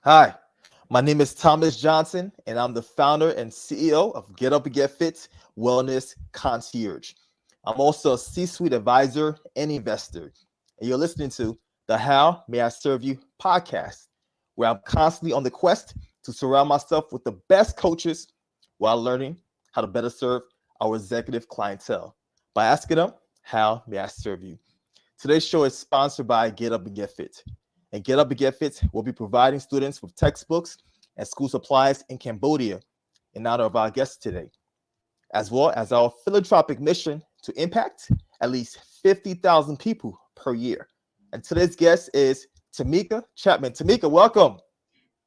Hi, my name is Thomas Johnson, and I'm the founder and CEO of GetUpNGetFit Wellness Concierge. I'm also a C-suite advisor and investor. And you're listening to the How May I Serve You podcast, where I'm constantly on the quest to surround myself with the best coaches while learning how to better serve our executive clientele by asking them, how may I serve you? Today's show is sponsored by Get Up and Get Fit. And Get Up and Get Fit will be providing students with textbooks and school supplies in Cambodia in honor of our guests today, as well as our philanthropic mission to impact at least 50,000 people per year. And today's guest is Tameka Chapman. Tameka, welcome.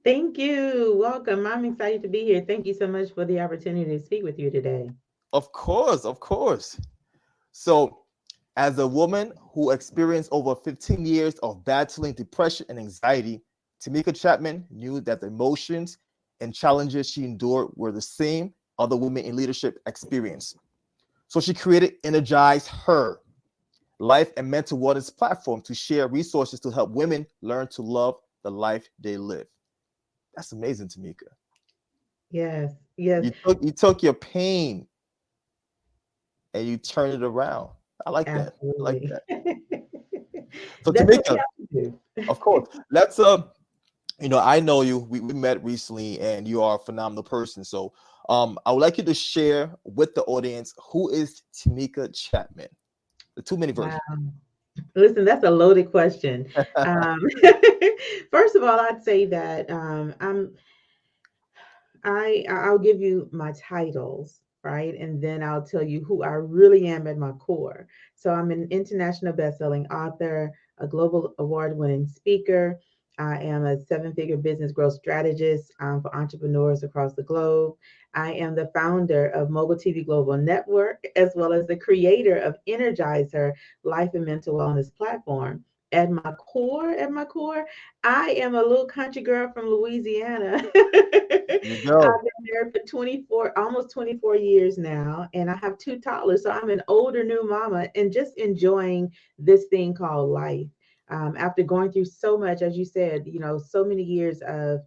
Thank you. Welcome. I'm excited to be here. Thank you so much for the opportunity to speak with you today. Of course, of course. So, as a woman who experienced over 15 years of battling depression and anxiety, Tameka Chapman knew that the emotions and challenges she endured were the same other women in leadership experienced. So she created Energize Her life and mental wellness platform to share resources to help women learn to love the life they live. That's amazing, Tameka. Yes, yes, You took your pain and you turned it around. I like that. I like absolutely. that. So That's what we Tameka, have to do. of course, let's I know you. We met recently, and you are a phenomenal person. So, I would like you to share with the audience who is Tameka Chapman, the 2 minute Wow. version. Listen, that's a loaded question. Um, First of all, I'd say that I'll give you my titles, right? And then I'll tell you who I really am at my core. So I'm an international best-selling author, a global award-winning speaker. I am a seven-figure business growth strategist for entrepreneurs across the globe. I am the founder of Mogul TV Global Network, as well as the creator of ENERGIZE, life and mental wellness platform. At my core, I am a little country girl from Louisiana. There you I've go. been married for 24, almost 24 years now, and I have two toddlers. So I'm an older new mama and just enjoying this thing called life. After going through so much, as you said, so many years of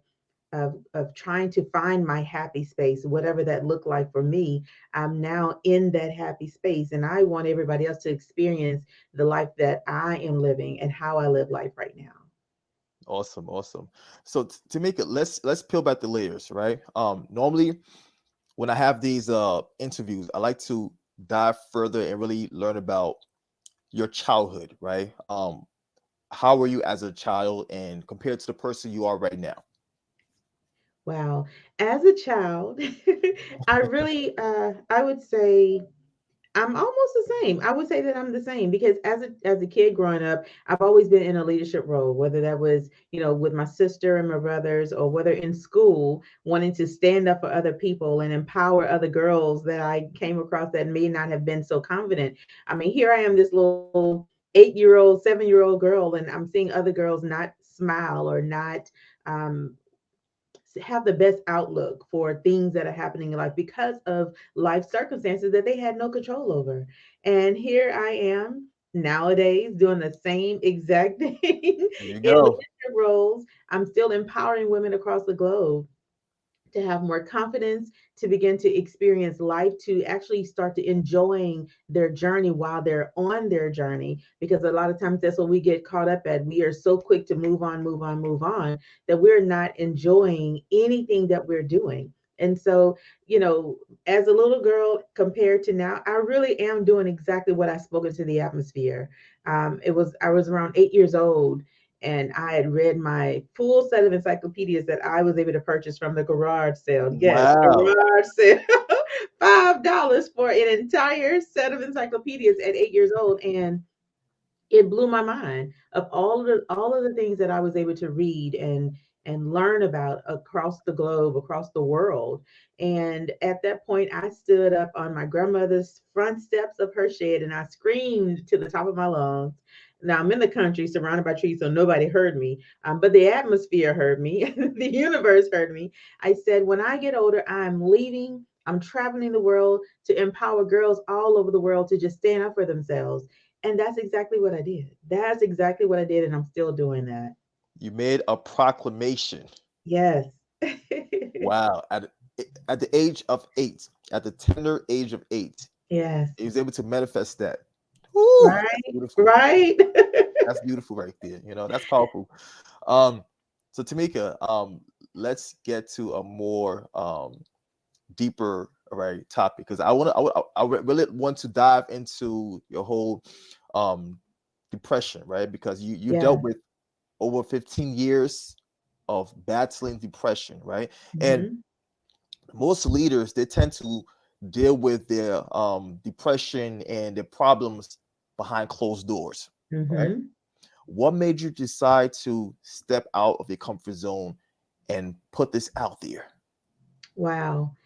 trying to find my happy space, whatever that looked like for me, I'm now in that happy space, and I want everybody else to experience the life that I am living and how I live life right now. Awesome, awesome. So Tameka, let's peel back the layers, right? Normally when I have these interviews, I like to dive further and really learn about your childhood, right? How were you as a child, and compared to the person you are right now? Wow. As a child, I would say I'm almost the same. I would say that I'm the same because as a kid growing up, I've always been in a leadership role, whether that was, with my sister and my brothers, or whether in school, wanting to stand up for other people and empower other girls that I came across that may not have been so confident. I mean, here I am, this little 8-year-old, 7-year-old girl, and I'm seeing other girls not smile or not um have the best outlook for things that are happening in life because of life circumstances that they had no control over. And here I am nowadays doing the same exact thing There you in go. leadership roles. I'm still empowering women across the globe to have more confidence, to begin to experience life, to actually start to enjoying their journey while they're on their journey. Because a lot of times that's what we get caught up at. We are so quick to move on, move on, move on, that we're not enjoying anything that we're doing. And so, as a little girl compared to now, I really am doing exactly what I spoke into the atmosphere. I was around 8 years old, and I had read my full set of encyclopedias that I was able to purchase from the garage sale. Yes, Wow. garage sale. $5 for an entire set of encyclopedias at 8 years old. And it blew my mind of all of the things that I was able to read and learn about across the globe, across the world. And at that point, I stood up on my grandmother's front steps of her shed and I screamed to the top of my lungs. Now I'm in the country surrounded by trees, so nobody heard me, but the atmosphere heard me, the universe heard me. I said, when I get older, I'm leaving. I'm traveling the world to empower girls all over the world to just stand up for themselves. And that's exactly what I did. That's exactly what I did, and I'm still doing that. You made a proclamation. Yes. Wow. At the age of 8, at the tender age of 8, Yes. he was able to manifest that. Woo, that's Right. beautiful. Right. That's beautiful right there. That's powerful. Um, so Tameka, let's get to a more deeper, right, topic, because I really want to dive into your whole depression, right? Because you dealt Yeah. with over 15 years of battling depression, right? And Hmm. most leaders, they tend to deal with their depression and their problems behind closed doors, right? Hmm. What made you decide to step out of your comfort zone and put this out there? Wow.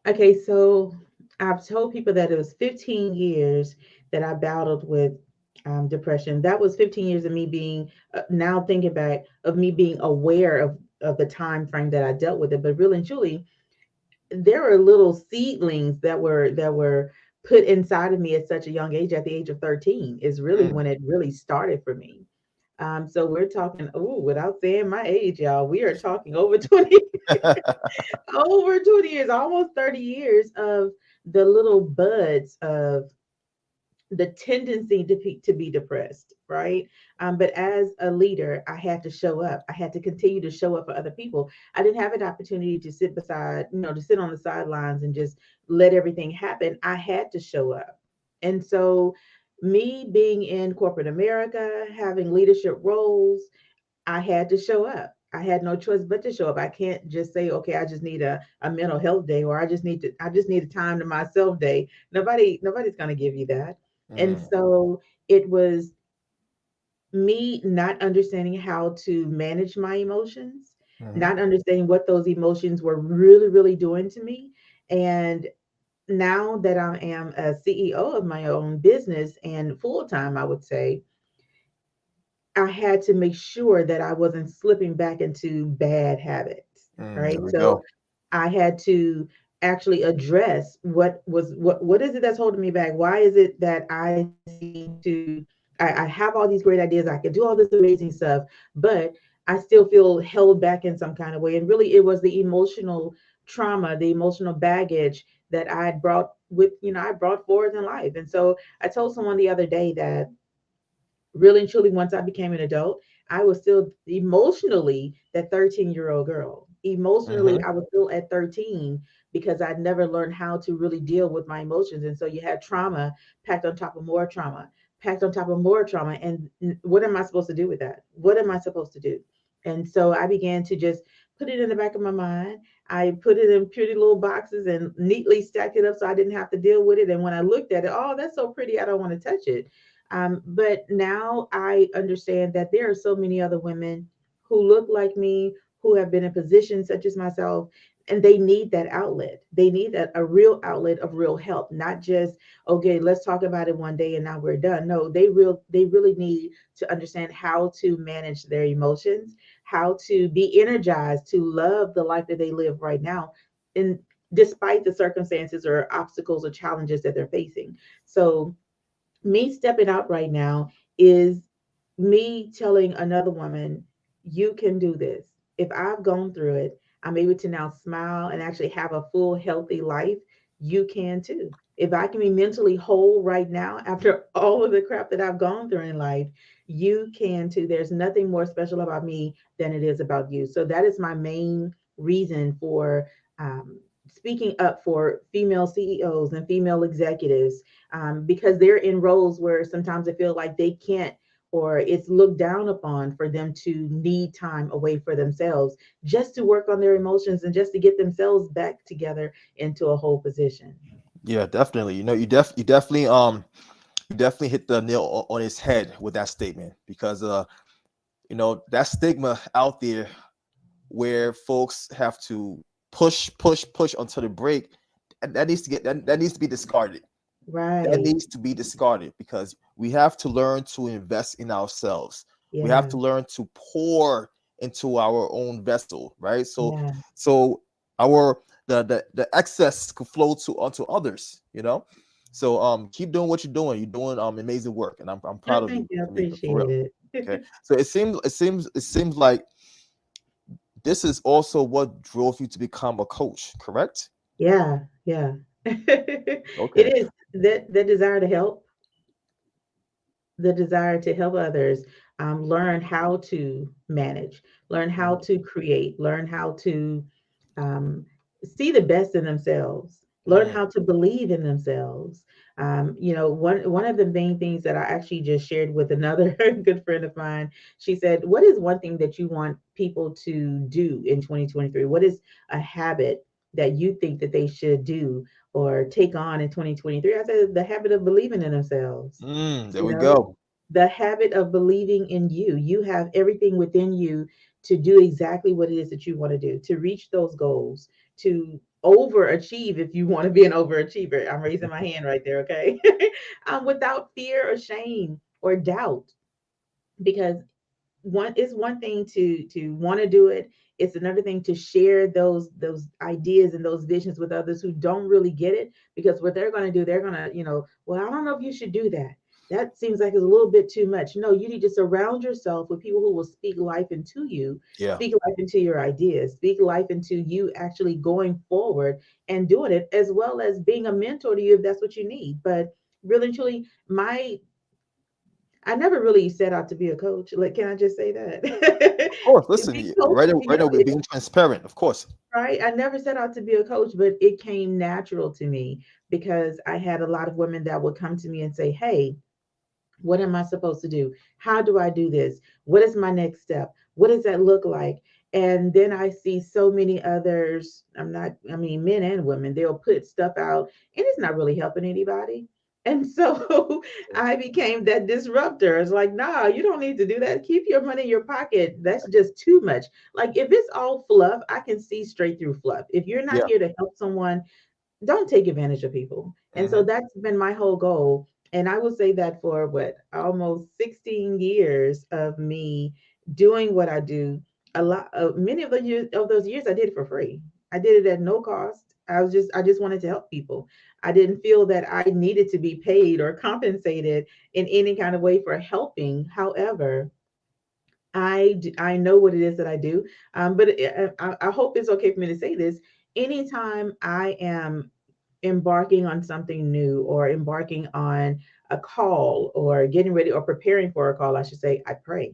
Okay, so I've told people that it was 15 years that I battled with depression. That was 15 years of me being, now thinking back, of me being aware of the time frame that I dealt with it. But really and truly, there were little seedlings that were put inside of me at such a young age. At the age of 13 is really Mm. when it really started for me. So we're talking, oh, without saying my age, y'all, we are talking over 20, over 20 years, almost 30 years of the little buds of the tendency to be depressed, right? But as a leader, I had to show up. I had to continue to show up for other people. I didn't have an opportunity to sit beside, to sit on the sidelines and just let everything happen. I had to show up. And so, me being in corporate America, having leadership roles, I had to show up. I had no choice but to show up. I can't just say, okay, I just need a mental health day, or I just need a time to myself day. Nobody's gonna give you that. And Mm, so it was me not understanding how to manage my emotions, mhm, not understanding what those emotions were really, really doing to me. And now that I am a CEO of my own business and full time, I would say, I had to make sure that I wasn't slipping back into bad habits, there right? we So go. I had to actually address what is it that's holding me back? Why is it that I seem to I have all these great ideas, I could do all this amazing stuff, but I still feel held back in some kind of way. And really it was the emotional trauma, the emotional baggage that I had brought with, I brought forward in life. And so I told someone the other day that really and truly, once I became an adult, I was still emotionally that 13-year-old girl. Emotionally, Mhm, I was still at 13 because I'd never learned how to really deal with my emotions. And so you had trauma packed on top of more trauma, packed on top of more trauma. And what am I supposed to do with that? What am I supposed to do? And so I began to just put it in the back of my mind. I put it in pretty little boxes and neatly stacked it up so I didn't have to deal with it. And when I looked at it, oh, that's so pretty. I don't want to touch it. But now I understand that there are so many other women who look like me, who have been in positions such as myself, and they need that outlet. They need a real outlet of real help, not just, okay, let's talk about it one day and now we're done. No, they really need to understand how to manage their emotions, how to be energized to love the life that they live right now, and despite the circumstances or obstacles or challenges that they're facing. So me stepping out right now is me telling another woman, you can do this. If I've gone through it, I'm able to now smile and actually have a full, healthy life. You can too. If I can be mentally whole right now after all of the crap that I've gone through in life, you can too. There's nothing more special about me than it is about you. So that is my main reason for speaking up for female CEOs and female executives, because they're in roles where sometimes they feel like they can't, or it's looked down upon for them to need time away for themselves just to work on their emotions and just to get themselves back together into a whole position. yeah, definitely. You definitely hit the nail on his head with that statement, because that stigma out there where folks have to push until the break, that needs to that needs to be discarded. That Right. needs to be discarded, because we have to learn to invest in ourselves. We have Yeah. to learn to pour into our own vessel, right? So Yeah. so our the excess could flow to onto others, So keep doing what you're doing. You're doing amazing work, and I'm No, proud of you, thank you. I Tameka, for appreciate real. it. Okay. So it seems like this is also what drove you to become a coach, correct? Yeah, yeah. It Okay. is that the desire to help, the desire to help others learn how to manage, learn how Mhm. to create, learn how to um, see the best in themselves, learn Mm, how to believe in themselves. One of the main things that I actually just shared with another good friend of mine, she said, "What is one thing that you want people to do in 2023? What is a habit that you think that they should do or take on in 2023?" I said, "The habit of believing in themselves." there You we know, go. the habit of believing in you. You have everything within you to do exactly what it is that you want to do, to reach those goals, to overachieve if you want to be an overachiever. I'm raising my hand right there, okay? Without fear or shame or doubt, because one thing to want to do it, it's another thing to share those ideas and those visions with others who don't really get it, because what they're going to do, they're going to, well, I don't know if you should do that, that seems like it's a little bit too much. No, you need to surround yourself with people who will speak life into you, Yeah. speak life into your ideas, speak life into you actually going forward and doing it, as well as being a mentor to you if that's what you need. But really and truly, my I never really set out to be a coach. Like, can I just say that? Of course. Listen, Being coach, right now we're being transparent. Of course. right? I never set out to be a coach, but it came natural to me because I had a lot of women that would come to me and say, "Hey, what am I supposed to do? How do I do this? What is my next step? What does that look like?" And then I see so many others. I mean, men and women, they'll put stuff out and it's not really helping anybody. And so I became that disruptor. It's like, nah, you don't need to do that. Keep your money in your pocket. That's just too much. Like, if it's all fluff, I can see straight through fluff. If you're not Yeah. here to help someone, don't take advantage of people. And so Hmm. that's been my whole goal. And I will say that for what, almost 16 years of me doing what I do, a lot of many of those years I did it for free. I did it at no cost. I just wanted to help people. I didn't feel that I needed to be paid or compensated in any kind of way for helping. However, I know what it is that I do. But I hope it's okay for me to say this. Anytime I am embarking on something new or embarking on a call or getting ready or preparing for a call, I should say, I pray.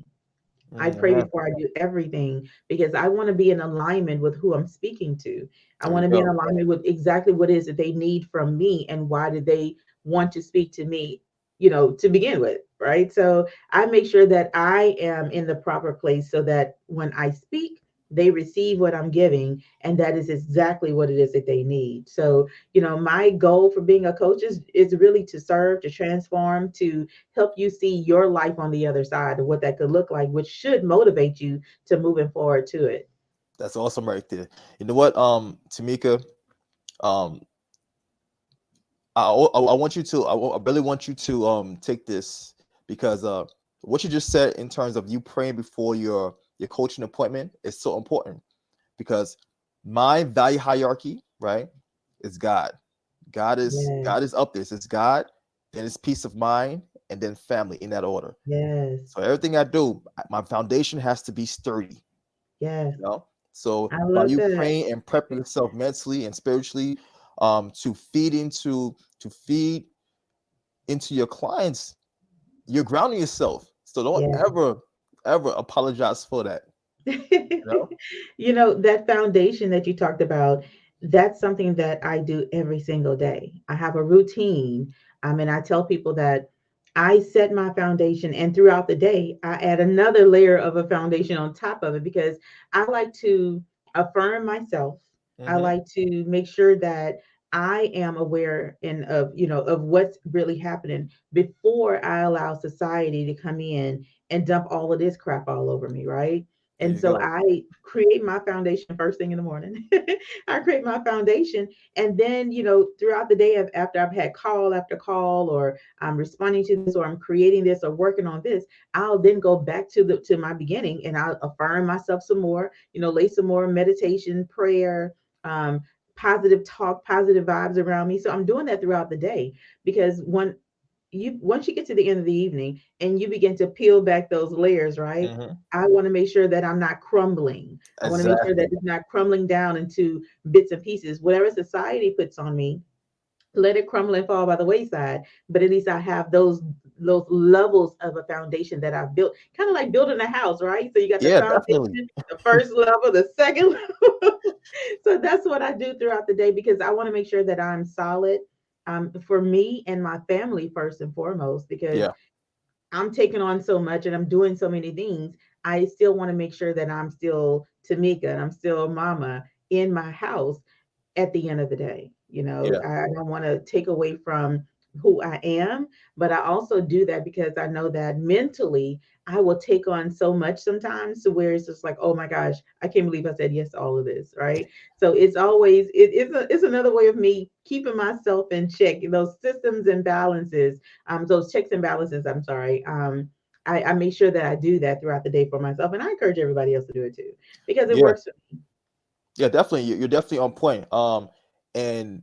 I pray Amen. before I do everything because I want to be in alignment with who I'm speaking to. I There we want to be in go. alignment with exactly what it is that they need from me and why do they want to speak to me, to begin with, right? So I make sure that I am in the proper place so that when I speak, they receive what I'm giving, and that is exactly what it is that they need. So, my goal for being a coach is really to serve, to transform, to help you see your life on the other side of what that could look like, which should motivate you to moving forward to it. That's awesome right there. You know what, Tameka, um, I want you to, I really want you to take this because what you just said in terms of you praying before your coaching appointment is so important because my value hierarchy, right, is God. Yes, God is up there. It's God, then it's peace of mind, and then family in that order. yes, So everything I do, my foundation has to be sturdy. yes. You know, so I by love you that. praying and prepping yourself mentally and spiritually, to feed into your clients, you're grounding yourself. So don't Yeah. ever apologize for that. You know. That foundation that you talked about, that's something that I do every single day. I have a routine. And I tell people that I set my foundation, and throughout the day, I add another layer of a foundation on top of it because I like to affirm myself. I Hmm. like to make sure that I am aware and of what's really happening before I allow society to come in and dump all of this crap all over me, right? There And you so go. I create my foundation first thing in the morning. I create my foundation. And then, throughout the day, after I've had call after call, or I'm responding to this, or I'm creating this, or working on this, I'll then go back to my beginning and I'll affirm myself some more, lay some more meditation, prayer, um, positive talk, positive vibes around me. So I'm doing that throughout the day because you once you get to the end of the evening and you begin to peel back those layers, right? Hmm. I want to make sure that I'm not crumbling. I want to make sure that Exactly. it's not crumbling down into bits and pieces. Whatever society puts on me, let it crumble and fall by the wayside. But at least I have those levels of a foundation that I've built, kind of like building a house, right? So you got the Yeah, definitely. foundation, the first level, the second level. So that's what I do throughout the day because I want to make sure that I'm solid, for me and my family first and foremost, because Yeah. I'm taking on so much and I'm doing so many things. I still want to make sure that I'm still Tameka and I'm still mama in my house at the end of the day. Yeah. I don't want to take away from who I am, but I also do that because I know that mentally I will take on so much sometimes to where it's just like, oh my gosh, I can't believe I said yes to all of this, right? So it's always it's another way of me keeping myself in check, those systems and balances, those checks and balances. I'm sorry. I make sure that I do that throughout the day for myself, and I encourage everybody else to do it too because it Yeah. works. Yeah, definitely. You're definitely on point. And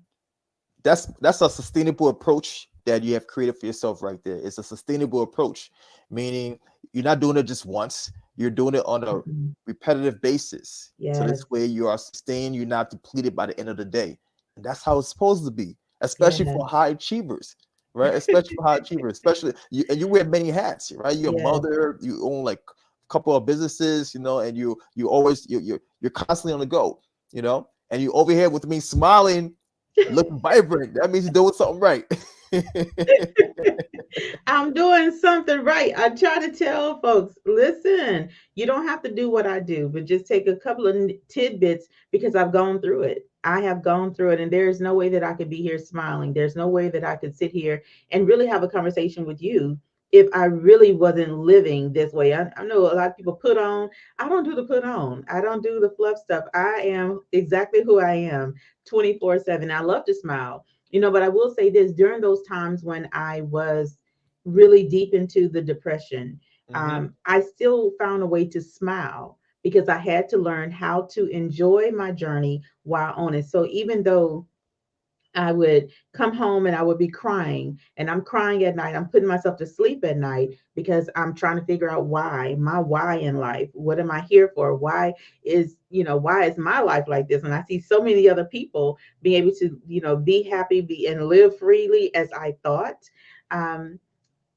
that's a sustainable approach that you have created for yourself right there. It's a sustainable approach, meaning you're not doing it just once, you're doing it on a Mhm. repetitive basis. So Yes, this way you are sustained, you're not depleted by the end of the day. And that's how it's supposed to be, especially yes, for high achievers, right? Especially for high achievers, especially you, and you wear many hats, right? You're a yes. mother, you own like a couple of businesses, and you always you're constantly on the go, and you over here with me smiling, looking vibrant. That means you're doing something right. I'm doing something right. I try to tell folks, listen, you don't have to do what I do, but just take a couple of tidbits because I've gone through it. I have gone through it, and there's no way that I could be here smiling. There's no way that I could sit here and really have a conversation with you if I really wasn't living this way. I know a lot of people put on. I don't do the put on. I don't do the fluff stuff. I am exactly who I am 24/7. I love to smile. But I will say this, during those times when I was really deep into the depression, Hmm. I still found a way to smile because I had to learn how to enjoy my journey while on it. So even though I would come home and I would be crying, and I'm crying at night, I'm putting myself to sleep at night because I'm trying to figure out why in life. What am I here for? Why is my life like this? And I see so many other people being able to, be happy, and live freely as I thought. Um,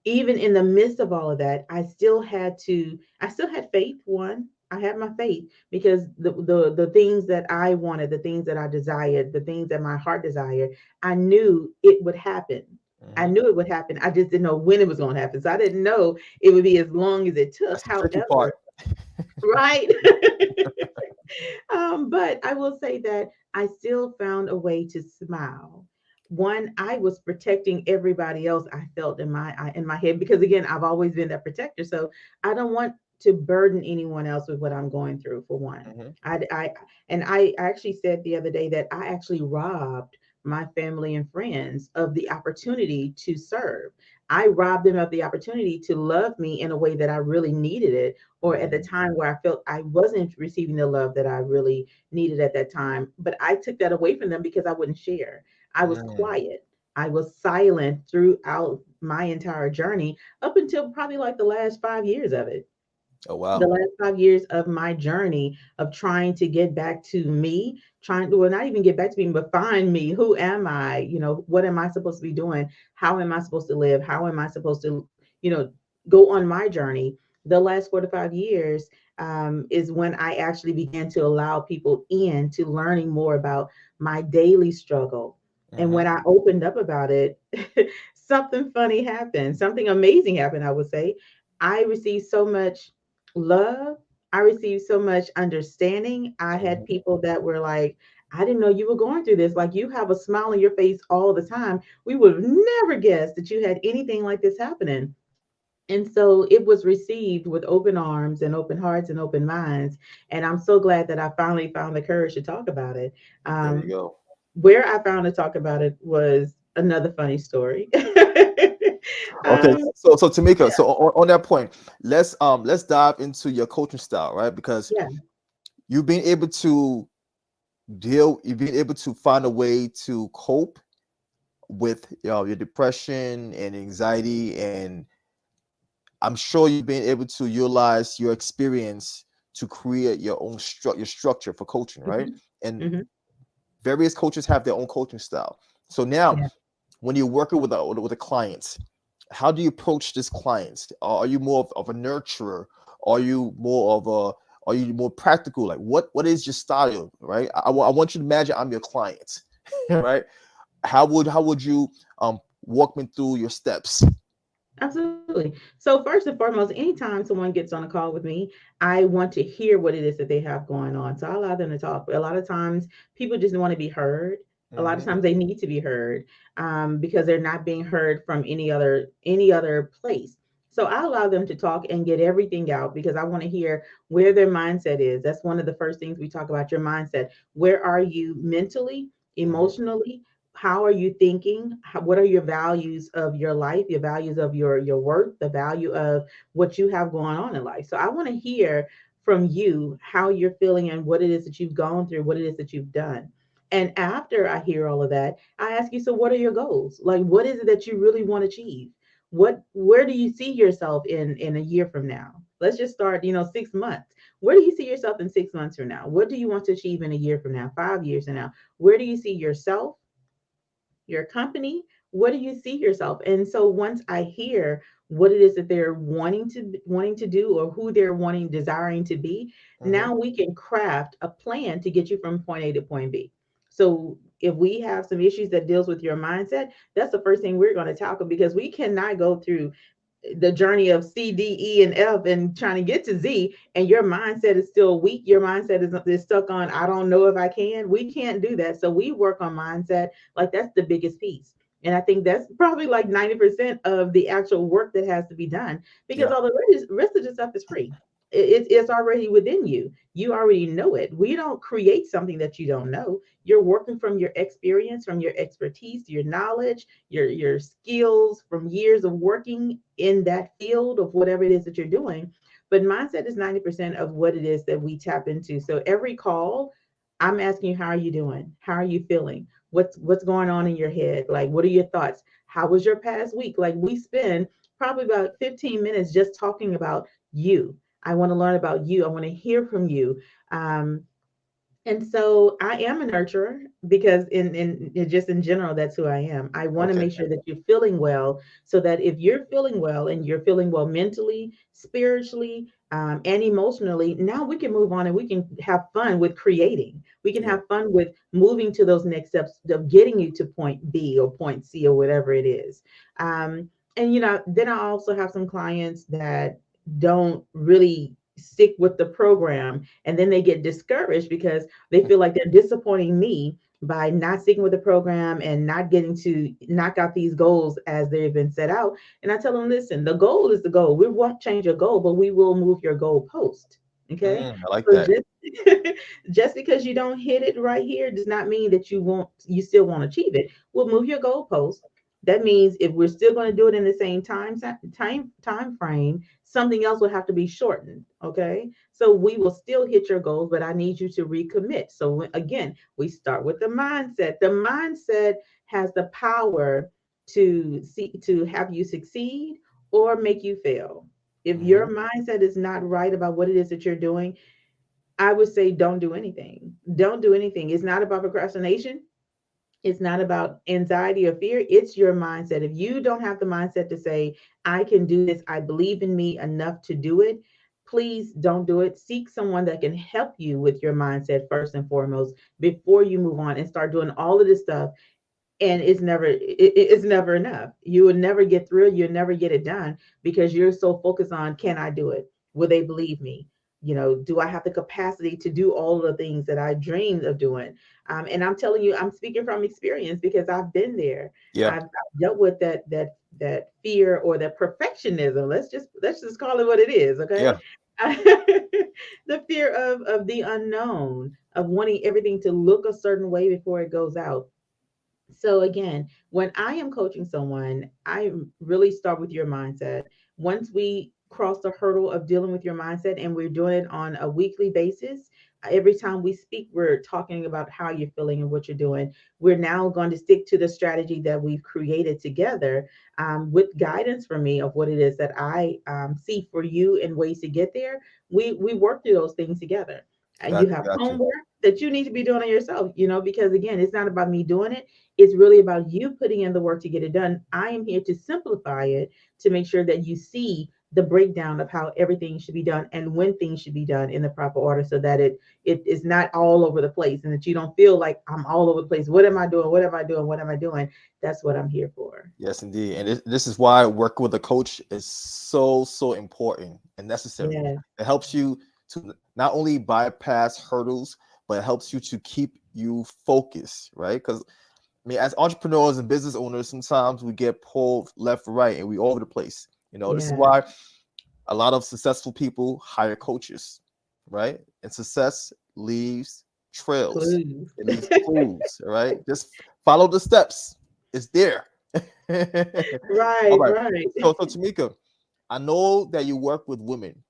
Even in the midst of all of that, I still had faith. One, I had my faith because the things that I wanted, the things that I desired, the things that my heart desired, I knew it would happen. I Hmm. knew it would happen. I just didn't know when it was going to happen. So I didn't know it would be as long as it took. That's the tricky part. However, right. But I will say that I still found a way to smile. One, I was protecting everybody else. I felt in my head because again, I've always been that protector. So I don't want to burden anyone else with what I'm going through. For one, Hmm. I actually said the other day that I actually robbed my family and friends of the opportunity to serve. I robbed them of the opportunity to love me in a way that I really needed it, or at the Hmm. time where I felt I wasn't receiving the love that I really needed at that time. But I took that away from them because I wouldn't share. I was Mm. quiet. I was silent throughout my entire journey up until probably like the last 5 years of it. Oh The wow. last 5 years of my journey of trying to get back to me, trying to, well, not even get back to me, but find me. Who am I? What am I supposed to be doing? How am I supposed to live? How am I supposed to, go on my journey? The last 4 to 5 years is when I actually began to allow people in to learning more about my daily struggle. And when Hmm. I opened up about it, something funny happened, something amazing happened, I would say. I received so much love. I received so much understanding. I had Hmm. people that were like, I didn't know you were going through this. Like, you have a smile on your face all the time. We would have never guessed that you had anything like this happening. And so it was received with open arms and open hearts and open minds. And I'm so glad that I finally found the courage to talk about it. There you Um, go. where I found to talk about it was another funny story. Okay, um, so Tameka, yeah, so on that point, let's dive into your coaching style, right? Because yeah. you've been able to you've been able to find a way to cope with your depression and anxiety, and I'm sure you've been able to utilize your experience to create your own your structure for coaching, right? Mhm. And Mhm. various coaches have their own coaching style. So now, Yeah. when you're working with a client, how do you approach this client? Are you more of a nurturer? Are you more of a are you more practical? Like what is your style, right? I want you to imagine I'm your client, right? How would you walk me through your steps? Absolutely. So first and foremost, anytime someone gets on a call with me, I want to hear what it is that they have going on. So I allow them to talk. A lot of times people just want to be heard. A lot of Hmm. times they need to be heard because they're not being heard from any other place. So I allow them to talk and get everything out because I want to hear where their mindset is. That's one of the first things we talk about, your mindset. Where are you mentally, Hmm. emotionally? How are you thinking? What are your values of your life, your values of your work, the value of what you have going on in life? So I want to hear from you how you're feeling and what it is that you've gone through, what it is that you've done. And after I hear all of that, I ask you, so what are your goals? Like, what is it that you really want to achieve? Where do you see yourself in a year from now? Let's just start, 6 months. Where do you see yourself in 6 months from now? What do you want to achieve in a year from now, 5 years from now? Where do you see yourself, your company? What do you see yourself? And so once I hear what it is that they're wanting to do, or who they're desiring to be, Hmm. now we can craft a plan to get you from point A to point B. So if we have some issues that deals with your mindset, that's the first thing we're going to tackle, because we cannot go through the journey of C, D, E, and F and trying to get to Z, and your mindset is still weak. Your mindset is stuck on, I don't know if I can. We can't do that. So we work on mindset. Like, that's the biggest piece. And I think that's probably like 90% of the actual work that has to be done, because Yeah. all the rest of the stuff is free. It's already within you. You already know it. We don't create something that you don't know. You're working from your experience, from your expertise, your knowledge, your skills from years of working in that field of whatever it is that you're doing. But mindset is 90% of what it is that we tap into. So every call, I'm asking you, how are you doing? How are you feeling? What's going on in your head? Like, what are your thoughts? How was your past week? Like, we spend probably about 15 minutes just talking about you. I want to learn about you. I want to hear from you. Um, and so I am a nurturer, because just in general, that's who I am. I want to Okay. make sure that you're feeling well, so that if you're feeling well and you're feeling well mentally, spiritually, and emotionally, now we can move on and we can have fun with creating. We can Yeah. have fun with moving to those next steps of getting you to point B or point C or whatever it is. And then I also have some clients that don't really stick with the program, and then they get discouraged because they feel like they're disappointing me by not sticking with the program and not getting to knock out these goals as they've been set out. And I tell them, listen, the goal is the goal. We won't change your goal, but we will move your goal post. Okay. I like So that. just because you don't hit it right here does not mean that you still won't achieve it. We'll move your goal post. That means if we're still going to do it in the same time frame, something else will have to be shortened. Okay. So we will still hit your goals, but I need you to recommit. So again, we start with the mindset. The mindset has the power to have you succeed or make you fail. If your Hmm. mindset is not right about what it is that you're doing, I would say don't do anything. Don't do anything. It's not about procrastination. It's not about anxiety or fear. It's your mindset. If you don't have the mindset to say, I can do this, I believe in me enough to do it, please don't do it. Seek someone that can help you with your mindset first and foremost before you move on and start doing all of this stuff. And it's never enough. You will never get through. You'll never get it done because you're so focused on, can I do it? Will they believe me? Do I have the capacity to do all the things that I dreamed of doing? And I'm telling you, I'm speaking from experience because I've been there. Yeah. I've dealt with that fear or that perfectionism. Let's just call it what it is, okay? Yeah. The fear of the unknown, of wanting everything to look a certain way before it goes out. So again, when I am coaching someone, I really start with your mindset. Once we crossed the hurdle of dealing with your mindset, and we're doing it on a weekly basis. Every time we speak, we're talking about how you're feeling and what you're doing. We're now going to stick to the strategy that we've created together, with guidance from me of what it is that I see for you and ways to get there. We work through those things together. You have got you. homework that you need to be doing on yourself, because again, it's not about me doing it. It's really about you putting in the work to get it done. I am here to simplify it, to make sure that you see the breakdown of how everything should be done and when things should be done in the proper order, so that it is not all over the place, and that you don't feel like I'm all over the place. What am I doing? What am I doing? What am I doing? That's what I'm here for. Yes, indeed. And this is why working with a coach is so important and necessary. Yeah, It helps you to not only bypass hurdles, but it helps you to keep you focused, right? Because I mean, as entrepreneurs and business owners, sometimes we get pulled left, right, and we all over the place. This is yeah, why a lot of successful people hire coaches, right? And success leaves trails. clues. It leaves clues, all right? Just follow the steps. It's there. All Right, right. right. So Tameka, I know that you work with women,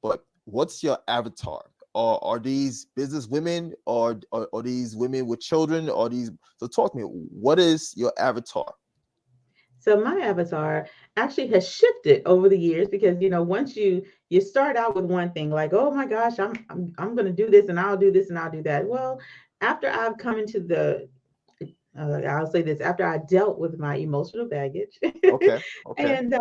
but what's your avatar? Or are these business women, or are these women with children, or these? So talk to me. What is your avatar? So my avatar actually has shifted over the years, because once you start out with one thing, like, oh my gosh, I'm going to do this and I'll do this and I'll do that. Well, after I've come into the I'll say this, after I dealt with my emotional baggage Okay. Okay. and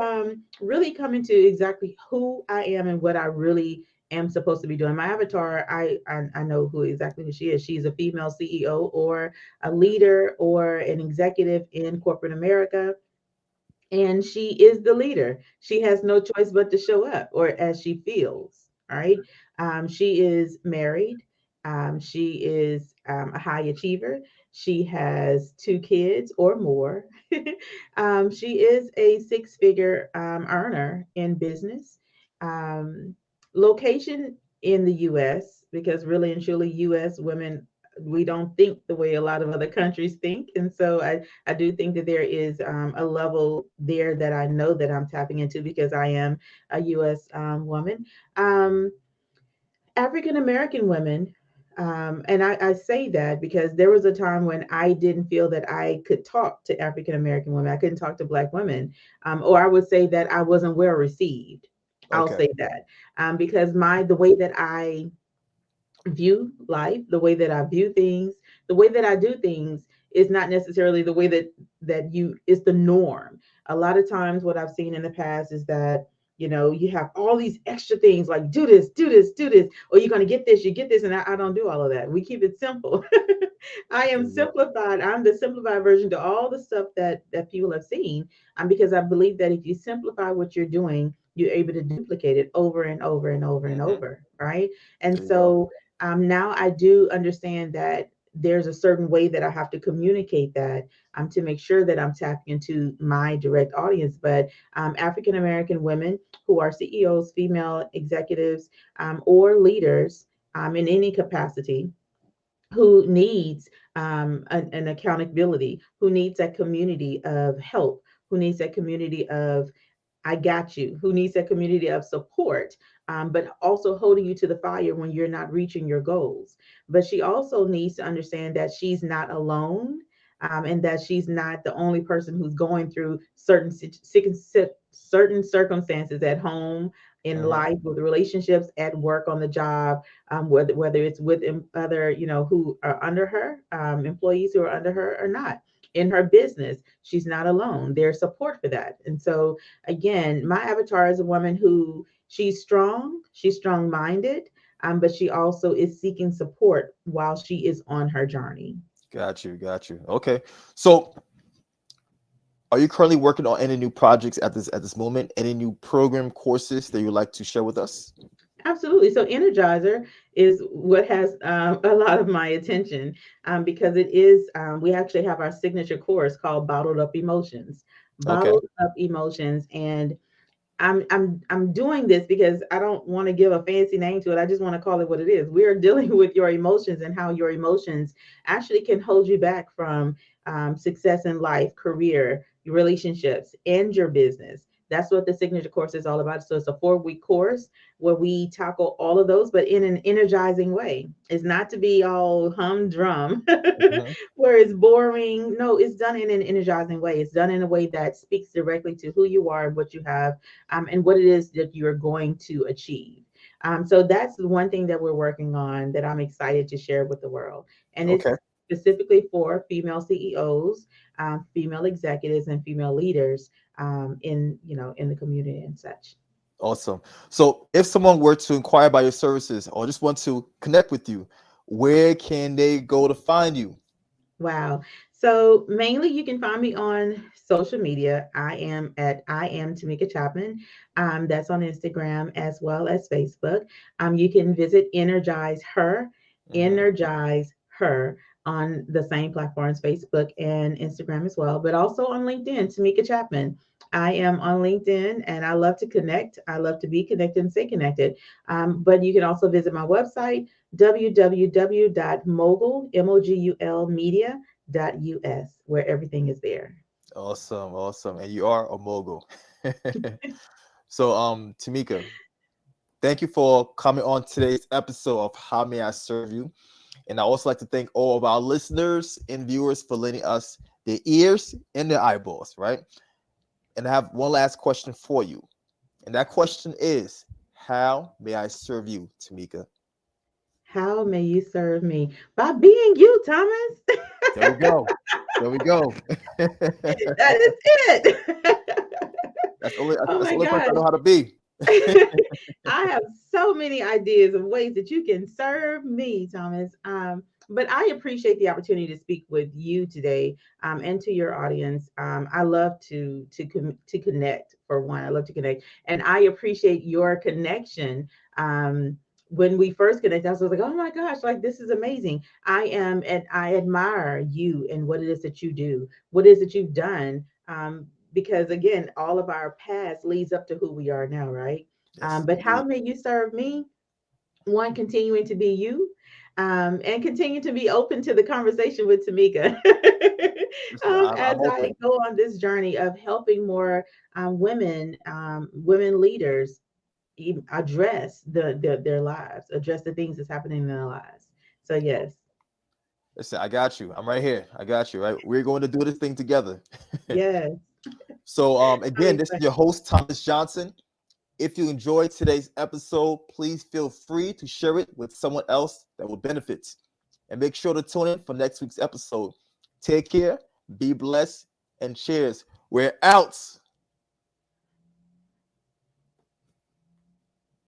really come into exactly who I am and what I really am supposed to be doing. My avatar, I know who she is. She's a female CEO, or a leader, or an executive in corporate America, and she is the leader. She has no choice but to show up, or as she feels. All right. She is married. She is a high achiever. She has two kids or more. She is a six-figure earner in business. Um, Location in the U.S., because really and truly, U.S. women, we don't think the way a lot of other countries think, and so I do think that there is a level there that I know that I'm tapping into, because I am a U.S. Woman. Um, African American women, and I say that because there was a time when I didn't feel that I could talk to African American women. I couldn't talk to Black women, or I would say that I wasn't well received. I'll Okay. say that, because the way that I view life, the way that I view things, the way that I do things is not necessarily the way that you is the norm. A lot of times what I've seen in the past is that you have all these extra things like do this, do this, do this, or you're going to get this, you get this, and I don't do all of that. We keep it simple. I There am you go. simplified. I'm the simplified version to all the stuff that people have seen. Because I believe that if you simplify what you're doing, you're able to duplicate it over and over and over and Hmm. over, right? And There you go. so now I do understand that there's a certain way that I have to communicate that, to make sure that I'm tapping into my direct audience. But African American women who are CEOs, female executives, or leaders, in any capacity, who needs an accountability, who needs that community of help, who needs that community of I got you, who needs that community of support, but also holding you to the fire when you're not reaching your goals. But she also needs to understand that she's not alone, and that she's not the only person who's going through certain circumstances at home, in Hmm. life, with relationships, at work, on the job, whether it's with other, who are under her, employees who are under her or not. In her business, she's not alone. There's support for that. And so again, my avatar is a woman who she's strong minded, but she also is seeking support while she is on her journey. Got you. Got you. Okay. So, are you currently working on any new projects at this moment? Any new program courses that you'd like to share with us? Absolutely. So Energizer is what has a lot of my attention, because it is, we actually have our signature course called Bottled Up Emotions. Okay. Bottled Up Emotions. And I'm doing this because I don't want to give a fancy name to it. I just want to call it what it is. We are dealing with your emotions and how your emotions actually can hold you back from success in life, career, relationships, and your business. That's what the signature course is all about. So it's a 4-week course where we tackle all of those, but in an energizing way. It's not to be all humdrum Mhm. where it's boring. No, it's done in an energizing way. It's done in a way that speaks directly to who you are and what you have, and what it is that you're going to achieve. So that's the one thing that we're working on that I'm excited to share with the world. And Okay. it's specifically for female CEOs, female executives, and female leaders in the community and such. Awesome. So if someone were to inquire about your services or just want to connect with you, where can they go to find you? Wow. So mainly you can find me on social media. I am Tameka Chapman. That's on Instagram as well as Facebook. You can visit Mhm. Energize Her on the same platforms, Facebook and Instagram as well, but also on LinkedIn, Tameka Chapman. I am on LinkedIn and I love to connect. I love to be connected and stay connected. But you can also visit my website, www.mogul media.us, where everything is there. Awesome, awesome. And you are a mogul. So, Tameka, thank you for coming on today's episode of How May I Serve You? And I also like to thank all of our listeners and viewers for lending us their ears and their eyeballs, right? And I have one last question for you. And that question is, how may I serve you, Tameka? How may you serve me? By being you, Thomas. There we go. There we go. That is it. Oh That's the my only person I gosh. know how to be. I have so many ideas of ways that you can serve me, Thomas. But I appreciate the opportunity to speak with you today, and to your audience. I love to connect. For one, I love to connect, and I appreciate your connection. When we first connected, I was like, "Oh my gosh, like this is amazing." And I admire you and what it is that you do, what it is that you've done. Because again, all of our past leads up to who we are now, right? Yes, But how indeed. may you serve me? One, continuing to be you, and continue to be open to the conversation with Tameka Listen, as I'm I open. go on this journey of helping more women leaders address their lives, address the things that's happening in their lives. So yes, Listen, I got you. I'm right here. I got you, right? We're going to do this thing together. yes, So, I'm again, this is excited. your host, Thomas Johnson. If you enjoyed today's episode, please feel free to share it with someone else that will benefit. And make sure to tune in for next week's episode. Take care, be blessed, and cheers. We're out.